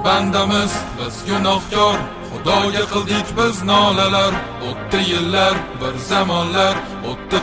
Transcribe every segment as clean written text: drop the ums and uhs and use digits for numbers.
bandamiz, biz gunohkor, Xudoga qildik biz nolalar. O'tdi yillar, bir zamonlar, o'tdi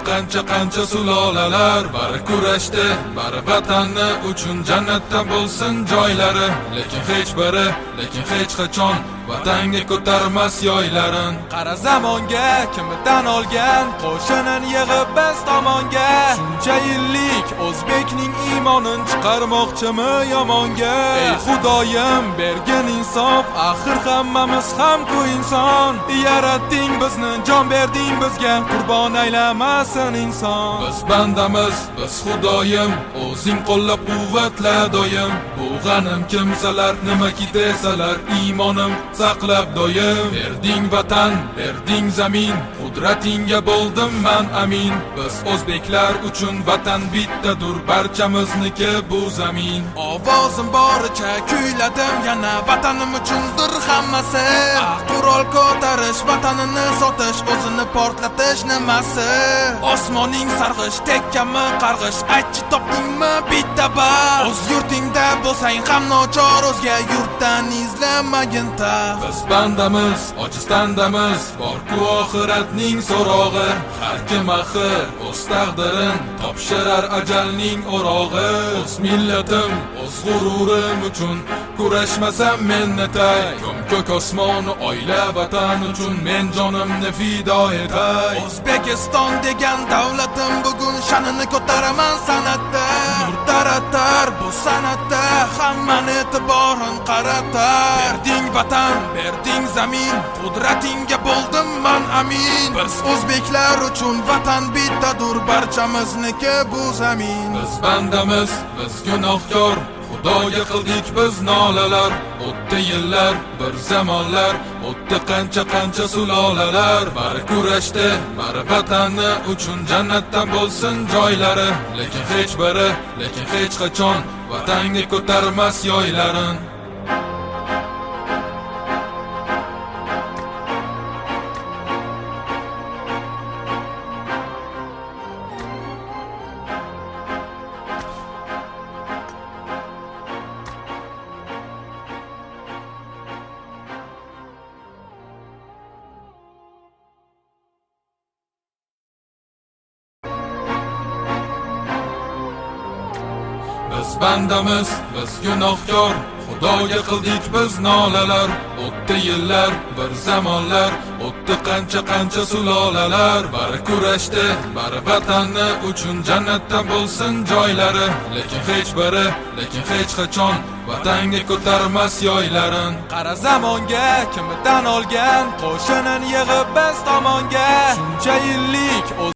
qancha sulolalar. Bari kurashdi, bari vatanni uchun jannatda bo'lsin joylari. Lekin hech qachon vatanga ko'tarmas yoylarin. Qara zamonga kimdan olgan qo'shinin yig'ib biz tomonga. Shuncha yillik o'zbekning iymonin chiqarmoqchimi yomonga? Ey Xudoyim bergin insof, axir hammamiz ham-ku inson. Yaratding bizni, jon berding bizga, qurbon aylamasin inson. Biz bandamiz, biz Xudoyim, o'zing qo'llab quvvatla doim. Bu g'anim kimsalar nimaki desalar, iymonim saqlab doim. Berding vatan, berding zamin, qudratingga bo'ldim man amin. Biz o'zbeklar uchun vatan bittadur, barchamizniki bu zamin. Ovozim boricha kuyladim yana, vatanim uchundir hammasi. Qurol ko'tarish, vatanini sotish, o'zini portlatish nimasi? Osmoning sarg'ish, tekkami qarg'ish, aytchi topdingmi bitta bal? O'z yurtingda bo'lsang ham nochor, o'zga yurtdan izlamagin taf. Biz bandamiz, ojiz tandamiz, bor-ku oxiratning so'rog'i. Har kim axir o'z taqdirin topshirar ajalning o'rog'i. O'z millatim, o'z g'ururim uchun kurashmasam men netay. Ko'k osmon, oila, vatan uchun men jonimni fido etay. O'zbekiston degan davlatim bugun sha'nini ko'taraman san'atda. Nur taratar bu san'atda, hammani e'tiborin qaratar. Berding vatan, berding zamin, qudratingga bo'ldim man amin. Biz o'zbeklar uchun vatan bittadur, barchamizniki bu zamin. Biz bandamiz, biz gunohkor, Xudoga qildik biz nolalar. O'tdi yillar, bir zamonlar, o'tdi qancha sulolalar. Bari kurashdi, bari vatanni uchun jannatdan bo'lsin joylari. Lekin hech qachon vatanga ko'tarmas yoylarin. Biz bandamiz, biz gunohkor, Xudoga qildik biz nolalar. O'tdi yillar, bir zamonlar, o'tdi qancha sulolalar. Bari kurashdi, bari vatanni uchun jannatdan bo'lsin joylari. Lekin hech qachon vatanga ko'tarmas yoylarin. Qara zamonga kimdan olgan qo'shinin yig'ib biz tomonga. Shuncha yillik